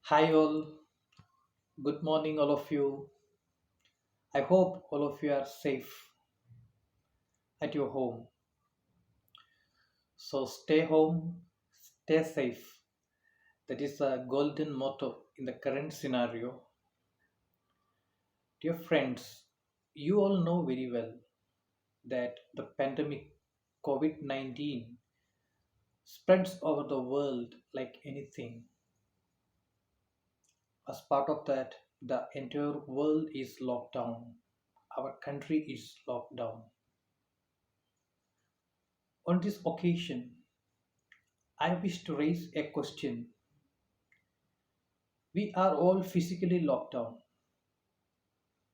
Hi, all. Good morning, all of you. I hope all of you are safe at your home. So, stay home, stay safe. That is a golden motto in the current scenario. Dear friends, you all know very well that the pandemic COVID 19 spreads over the world like anything. As part of that, the entire world is locked down. Our country is locked down. On this occasion, I wish to raise a question. We are all physically locked down,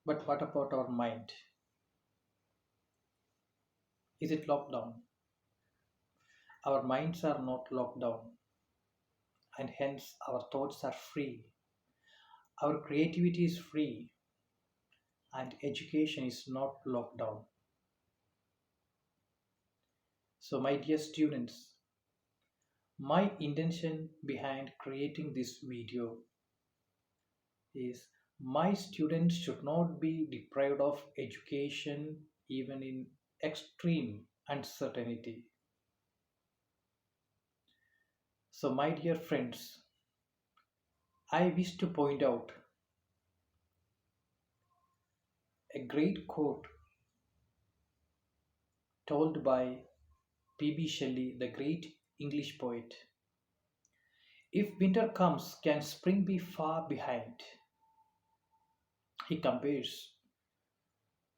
but what about our mind? Is it locked down? Our minds are not locked down, and hence our thoughts are free. Our creativity is free, and education is not locked down. So, my dear students, my intention behind creating this video is my students should not be deprived of education even in extreme uncertainty. So, my dear friends, I wish to point out a great quote told by P.B. Shelley, the great English poet. If winter comes, can spring be far behind? He compares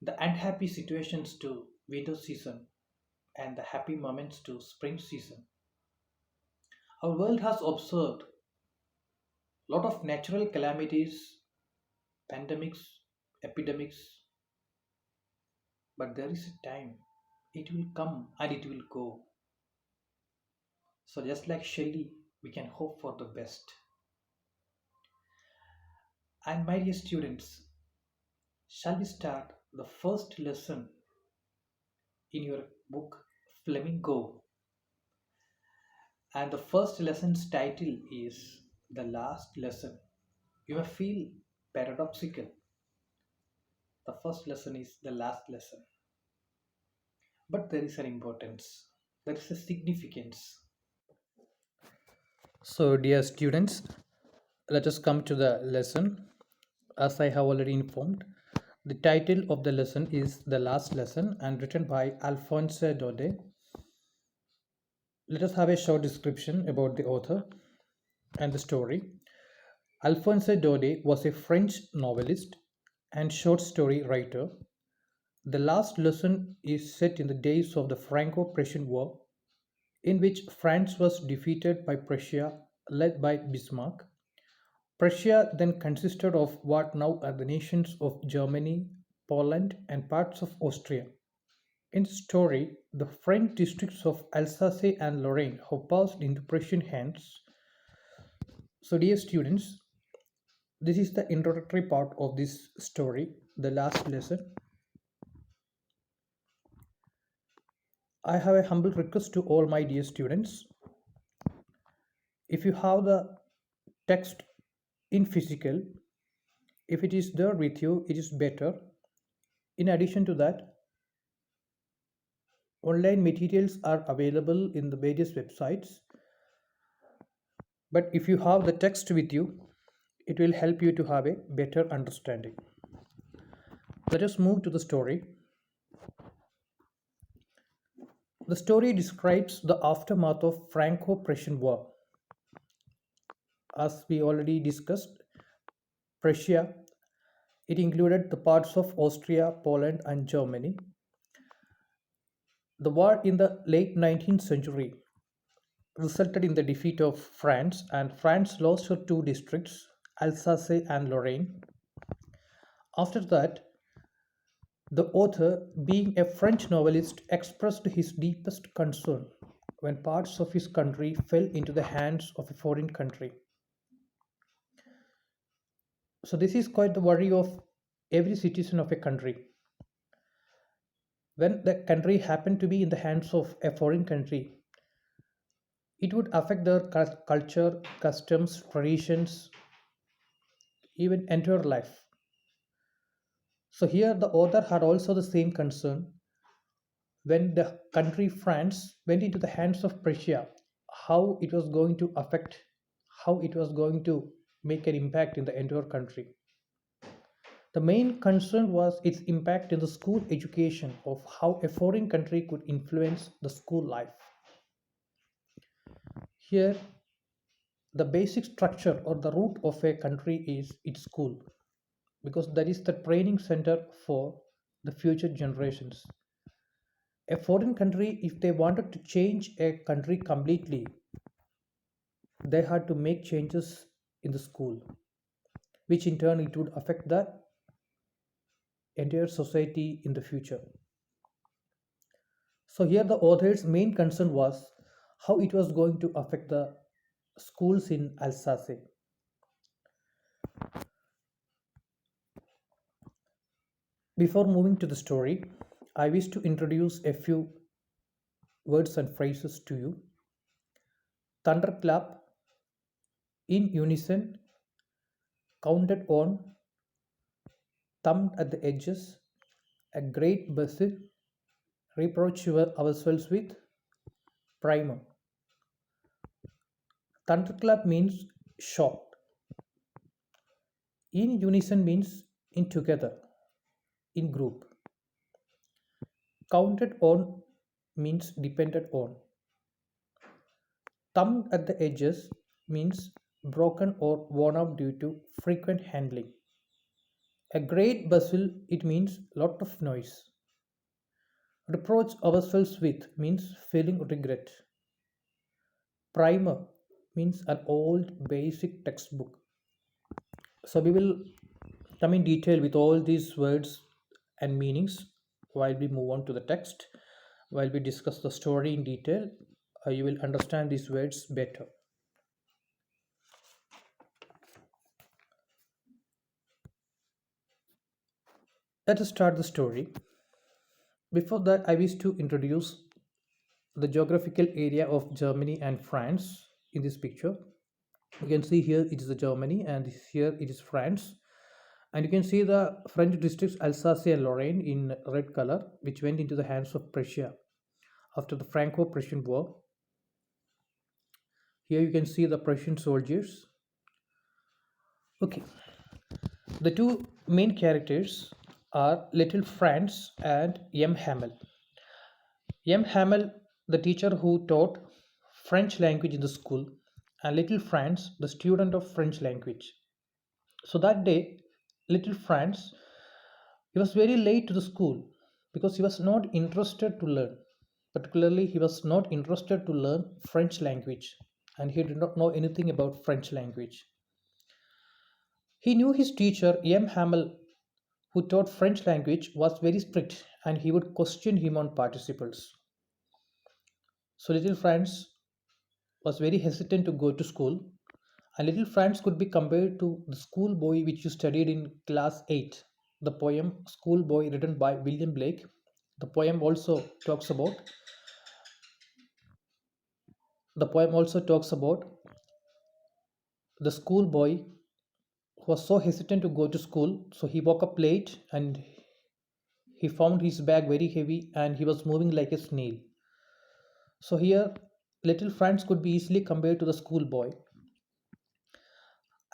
the unhappy situations to winter season and the happy moments to spring season. Our world has observed a lot of natural calamities, pandemics, epidemics, but there is a time it will come and it will go. So, just like Shelley, we can hope for the best. And, my dear students, shall we start the first lesson in your book Flamingo? And the first lesson's title is The Last Lesson. You may feel paradoxical. The first lesson is the last lesson. But there is an importance, there is a significance. So, dear students, let us come to the lesson. As I have already informed, the title of the lesson is The Last Lesson and written by Alphonse Daudet. Let us have a short description about the author and the story. Alphonse Daudet was a French novelist and short story writer. The Last Lesson is set in the days of the Franco-Prussian War, in which France was defeated by Prussia, led by Bismarck. Prussia then consisted of what now are the nations of Germany, Poland, and parts of Austria. In the story, the French districts of Alsace and Lorraine have passed into Prussian hands. So, dear students, this is the introductory part of this story, the last lesson. I have a humble request to all my dear students. If you have the text in physical, if it is there with you, it is better. In addition to that, online materials are available in the various websites. But if you have the text with you, it will help you to have a better understanding. Let us move to the story. The story describes the aftermath of Franco-Prussian War. As we already discussed, Prussia, it included the parts of Austria, Poland, and Germany. The war in the late 19th century resulted in the defeat of France, and France lost her two districts, Alsace and Lorraine. After that, the author, being a French novelist, expressed his deepest concern when parts of his country fell into the hands of a foreign country. So, this is quite the worry of every citizen of a country. When the country happened to be in the hands of a foreign country, it would affect their culture, customs, traditions, even entire life. So here the author had also the same concern when the country France went into the hands of Prussia, how it was going to affect, how it was going to make an impact in the entire country. The main concern was its impact in the school education of how a foreign country could influence the school life. Here, the basic structure or the root of a country is its school because that is the training center for the future generations. A foreign country, if they wanted to change a country completely, they had to make changes in the school, which in turn it would affect the entire society in the future. So here the author's main concern was how it was going to affect the schools in Alsace. Before moving to the story, I wish to introduce a few words and phrases to you. Thunderclap, in unison, counted on, thumbed at the edges, a great bustle, reproach ourselves with, primer. Thunderclap means shocked. In unison means in together, in group. Counted on means depended on. Thumbed at the edges means broken or worn out due to frequent handling. A great bustle, it means lot of noise. Reproach ourselves with means feeling regret. Primer means an old basic textbook. So we will come in detail with all these words and meanings while we move on to the text. While we discuss the story in detail, you will understand these words better. Let us start the story. Before that, I wish to introduce the geographical area of Germany and France in this picture. You can see here it is the Germany and here it is France. And you can see the French districts Alsace and Lorraine in red color, which went into the hands of Prussia after the Franco-Prussian War. Here you can see the Prussian soldiers. Okay, the two main characters are Little Franz and M. Hamel. M. Hamel, the teacher who taught French language in the school, and Little Franz, the student of French language. So that day, Little Franz, he was very late to the school because he was not interested to learn. Particularly, he was not interested to learn French language and he did not know anything about French language. He knew his teacher, M. Hamel, who taught French language, was very strict and he would question him on participles. So little Franz was very hesitant to go to school, and little Franz could be compared to the schoolboy which you studied in class 8, the poem Schoolboy written by William Blake. The poem also talks about the poem also talks about the schoolboy who was so hesitant to go to school, so he woke up late and he found his bag very heavy and he was moving like a snail. So here little Franz could be easily compared to the schoolboy,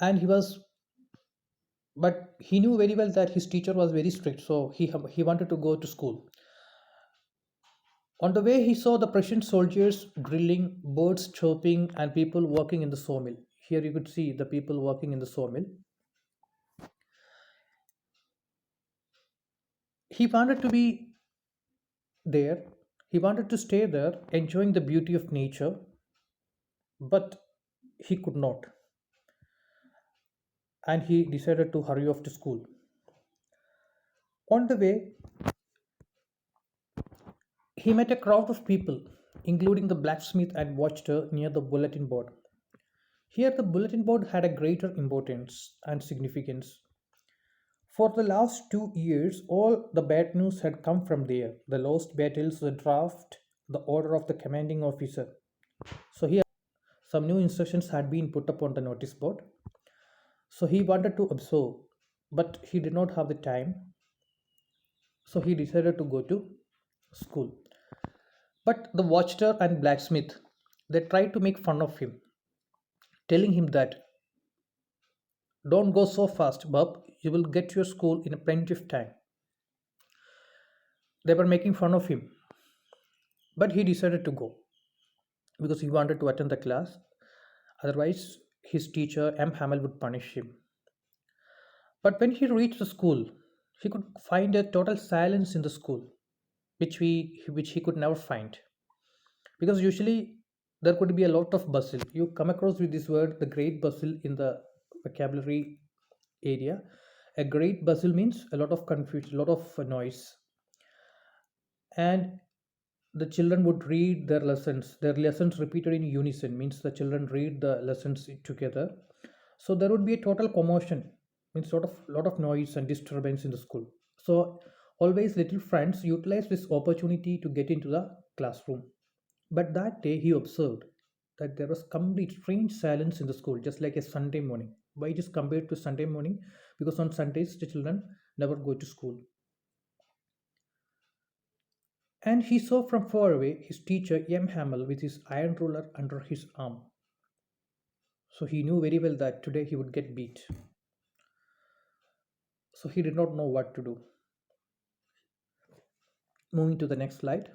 and but he knew very well that his teacher was very strict, so he wanted to go to school. On the way, he saw the Prussian soldiers drilling, birds chirping, and people working in the sawmill. Here you could see the people working in the sawmill. He wanted to be there. He wanted to stay there, enjoying the beauty of nature, but he could not, and he decided to hurry off to school. On the way, he met a crowd of people, including the blacksmith and watcher near the bulletin board. Here, the bulletin board had a greater importance and significance. For the last 2 years, all the bad news had come from there, the lost battles, the draft, the order of the commanding officer. So, here some new instructions had been put up on the notice board. So he wanted to observe, but he did not have the time. So he decided to go to school. But the watcher and blacksmith, they tried to make fun of him, telling him that don't go so fast, bub. You will get to your school in a plenty of time. They were making fun of him, but he decided to go because he wanted to attend the class. Otherwise, his teacher M. Hamel would punish him. But when he reached the school, he could find a total silence in the school, which he could never find. Because usually there could be a lot of bustle. You come across with this word, the great bustle, in the vocabulary area. A great bustle means a lot of confusion, a lot of noise, and the children would read their lessons repeated in unison, means the children read the lessons together. So there would be a total commotion, means lot of noise and disturbance in the school. So always little friends utilize this opportunity to get into the classroom. But that day he observed that there was complete strange silence in the school, just like a Sunday morning. Why it is compared to Sunday morning? Because on Sundays the children never go to school. And he saw from far away his teacher M. Hamel with his iron ruler under his arm. So he knew very well that today he would get beat. So he did not know what to do. Moving to the next slide.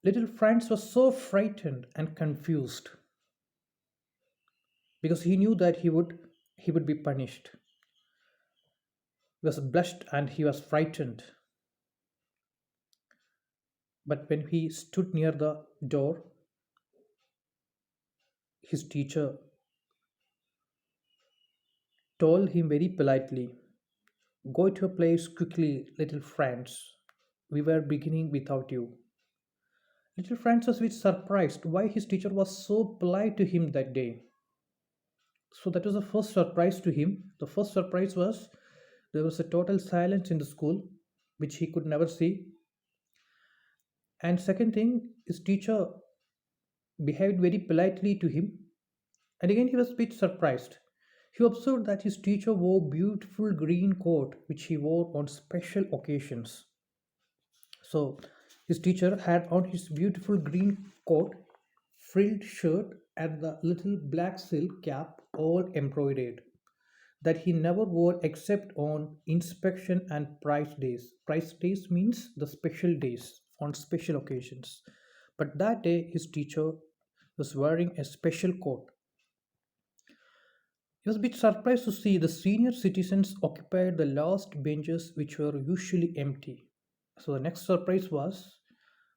Little Franz was so frightened and confused because he knew that he would be punished. He was blushed and he was frightened. But when he stood near the door, his teacher told him very politely, "Go to your place quickly, little Franz. We were beginning without you." Little Franz was a bit surprised why his teacher was so polite to him that day. So that was the first surprise to him. The first surprise was there was a total silence in the school, which he could never see. And second thing, his teacher behaved very politely to him. And again, he was a bit surprised. He observed that his teacher wore beautiful green coat, which he wore on special occasions. So his teacher had on his beautiful green coat, frilled shirt, and the little black silk cap all embroidered, that he never wore except on inspection and prize days. Prize days means the special days on special occasions. But that day his teacher was wearing a special coat. He was a bit surprised to see the senior citizens occupied the last benches which were usually empty. So the next surprise was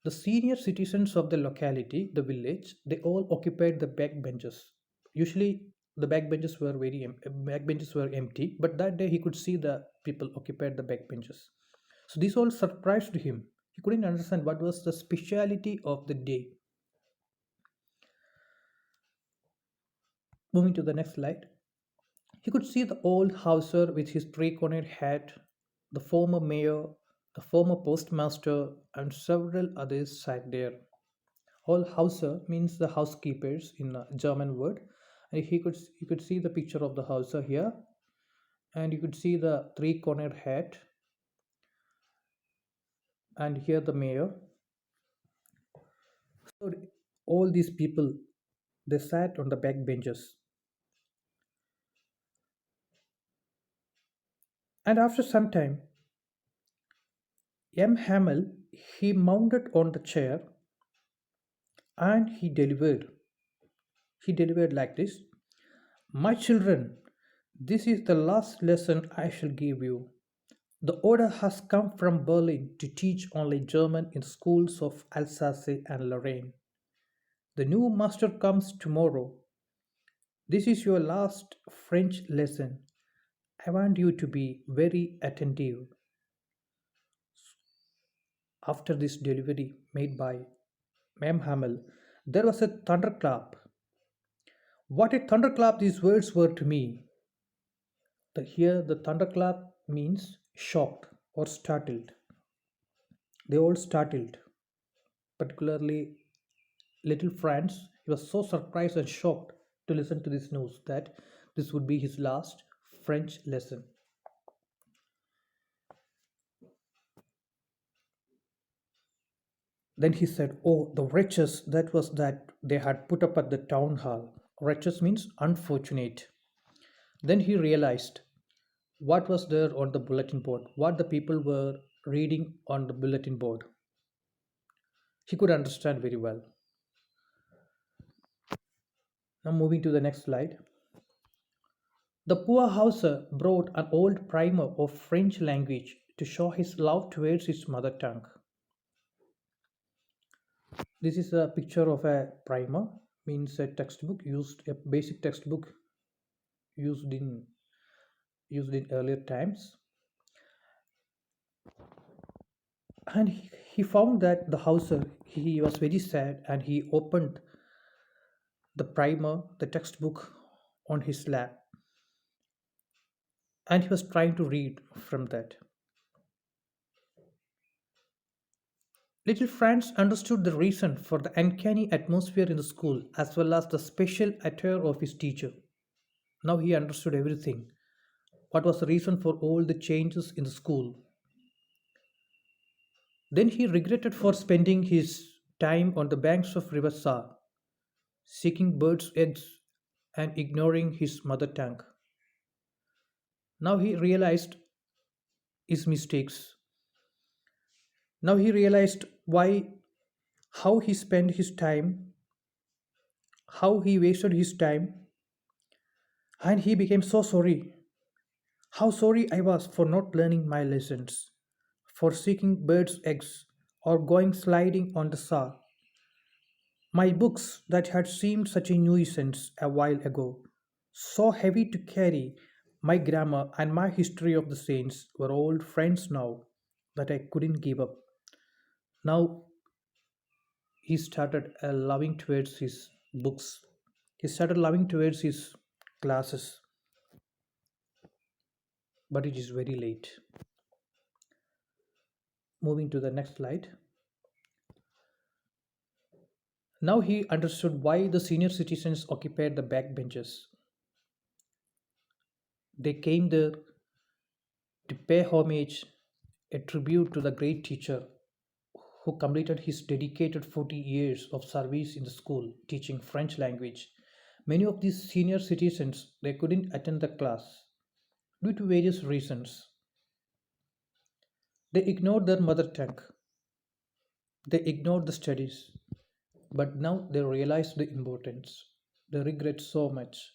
the senior citizens of the locality, the village, they all occupied the back benches. Usually the back benches were empty, but that day he could see the people occupied the back benches. So this all surprised him. He couldn't understand what was the speciality of the day. Moving to the next slide. He could see the old Hauser with his three-cornered hat, the former mayor, the former postmaster, and several others sat there. All Hauser means the housekeepers in a German word. And you could see the picture of the Hauser here, and you could see the three-cornered hat, and here the mayor. So all these people, they sat on the back benches. And after some time, M. Hamel, he mounted on the chair and he delivered. He delivered like this: "My children, this is the last lesson I shall give you. The order has come from Berlin to teach only German in schools of Alsace and Lorraine. The new master comes tomorrow. This is your last French lesson. I want you to be very attentive." After this delivery made by Mem Hamel, there was a thunderclap. What a thunderclap these words were to me! Here, the thunderclap means shocked or startled. They all startled, particularly little Franz. He was so surprised and shocked to listen to this news that This would be his last French lesson. Then he said, "Oh, the wretches that was that they had put up at the town hall." Wretches means unfortunate. Then he realized what was there on the bulletin board, what the people were reading on the bulletin board. He could understand very well. Now, moving to the next slide. The poor Hauser brought an old primer of French language to show his love towards his mother tongue. This is a picture of a primer, means a textbook used, a basic textbook used in earlier times. And he found that the Hauser, he was very sad, and he opened the primer, the textbook, on his lap, and he was trying to read from that. Little Franz understood the reason for the uncanny atmosphere in the school as well as the special attire of his teacher. Now he understood everything. What was the reason for all the changes in the school? Then he regretted for spending his time on the banks of River Saar, seeking birds' eggs and ignoring his mother tongue. Now he realized his mistakes. Now he realized how he spent his time, how he wasted his time, and he became so sorry. How sorry I was for not learning my lessons, for seeking birds' eggs, or going sliding on the Saar. My books that had seemed such a nuisance a while ago, so heavy to carry, my grammar and my history of the saints were old friends now that I couldn't give up. Now he started loving towards his books. He started loving towards his classes, but it is very late. Moving to the next slide. Now he understood why the senior citizens occupied the back benches. They came there to pay homage, a tribute to the great teacher who completed his dedicated 40 years of service in the school teaching French language. Many of these senior citizens they couldn't attend the class due to various reasons. They ignored their mother tongue. They ignored the studies. But now they realize the importance. They regret so much.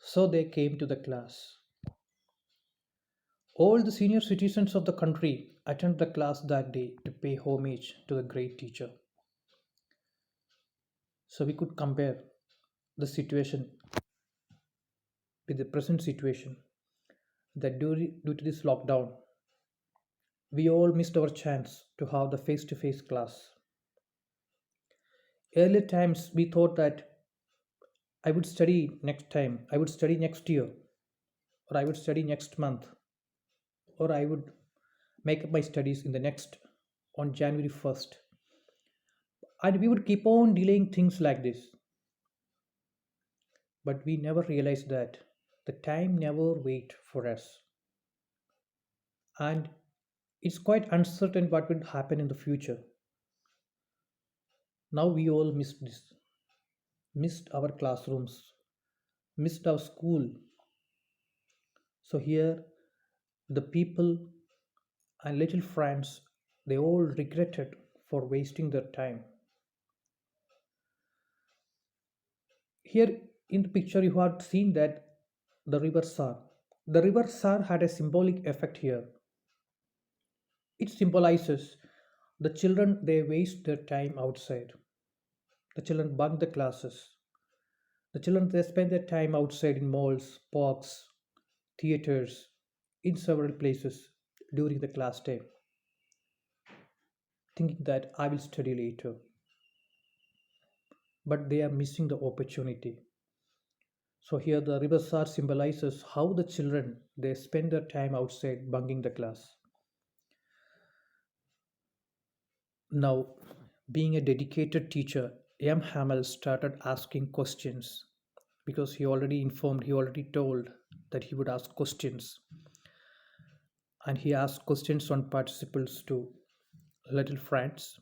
So they came to the class. All the senior citizens of the country attended the class that day to pay homage to the great teacher. So we could compare the situation with the present situation that due to this lockdown, we all missed our chance to have the face to face class. Earlier times, we thought that I would study next time, I would study next year, or I would study next month, or I would make up my studies in the next on January 1st. And we would keep on delaying things like this. But we never realized that the time never wait for us. And it's quite uncertain what will happen in the future. Now we all missed this, missed our classrooms, missed our school. So here the people and little friends they all regretted for wasting their time. Here in the picture you have seen that the river Sar. The river Sar had a symbolic effect here. It symbolizes the children they waste their time outside. The children bunk the classes. The children they spend their time outside in malls, parks, theaters, in several places during the class time, thinking that I will study later. But they are missing the opportunity. So here the river Sar symbolizes how the children they spend their time outside bunking the class. Now, being a dedicated teacher, M. Hamel started asking questions because he already told that he would ask questions, and he asked questions on participles to Little Franz.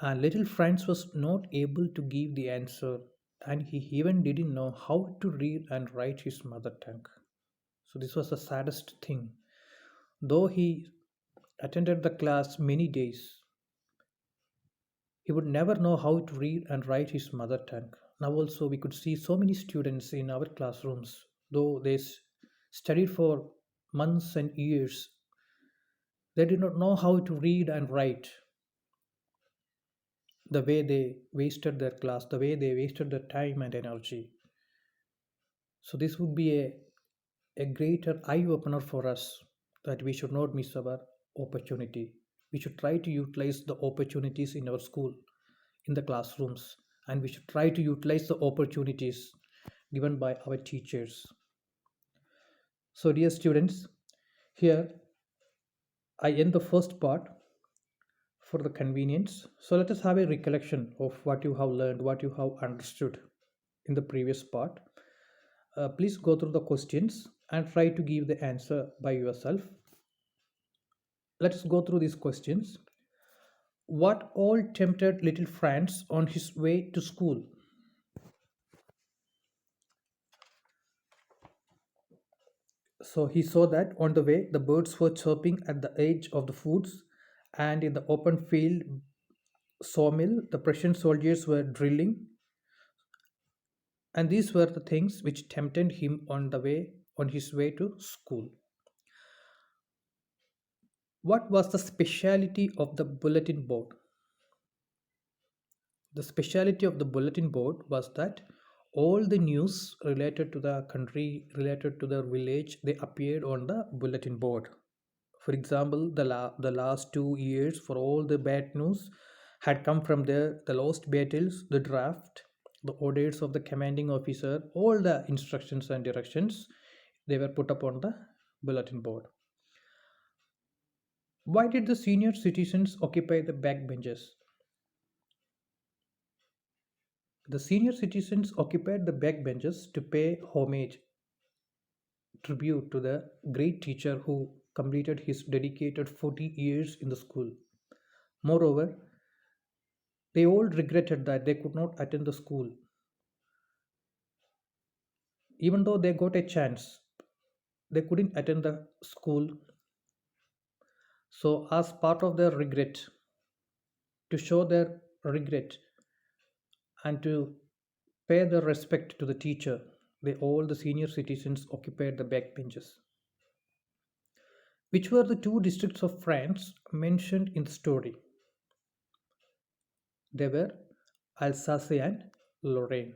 And Little Franz was not able to give the answer, and he even didn't know how to read and write his mother tongue. So, this was the saddest thing. Though he attended the class many days, he would never know how to read and write his mother tongue. Now, also, we could see so many students in our classrooms, though studied for months and years, they did not know how to read and write. The way they wasted their class, the way they wasted their time and energy. So, this would be a greater eye opener for us that we should not miss our opportunity. We should try to utilize the opportunities in our school, in the classrooms, and we should try to utilize the opportunities given by our teachers. So, dear students, here I end the first part for the convenience. So, let us have a recollection of what you have learned, what you have understood in the previous part. Please go through the questions and try to give the answer by yourself. Let us go through these questions. What all tempted little Franz on his way to school? So he saw that on the way the birds were chirping at the edge of the woods, and in the open field sawmill the Prussian soldiers were drilling, and these were the things which tempted him on his way to school. What was the speciality of the bulletin board? The speciality of the bulletin board was that all the news related to the country, related to the village, they appeared on the bulletin board. For example, the last 2 years, for all the bad news had come from there, the lost battles, the draft, the orders of the commanding officer, all the instructions and directions, they were put up on the bulletin board. Why did the senior citizens occupy the back benches? The senior citizens occupied the back benches to pay homage, tribute to the great teacher who completed his dedicated 40 years in the school. Moreover, they all regretted that they could not attend the school, even though they got a chance. They couldn't attend the school. So, as part of their regret, to show their regret and to pay their respect to the teacher, all the senior citizens occupied the back benches. Which were the two districts of France mentioned in the story? They were Alsace and Lorraine.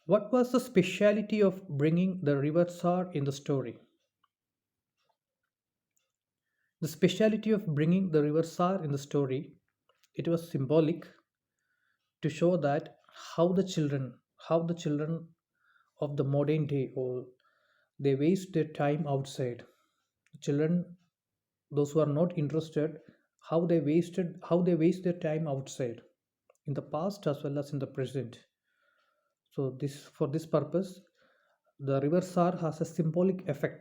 What was the speciality of bringing the river Saar in the story? The speciality of bringing the river Saar in the story, it was symbolic to show that how the children of the modern day, or they waste their time outside. Children, those who are not interested, how they waste their time outside in the past as well as in the present. So this for this purpose, the river Sar has a symbolic effect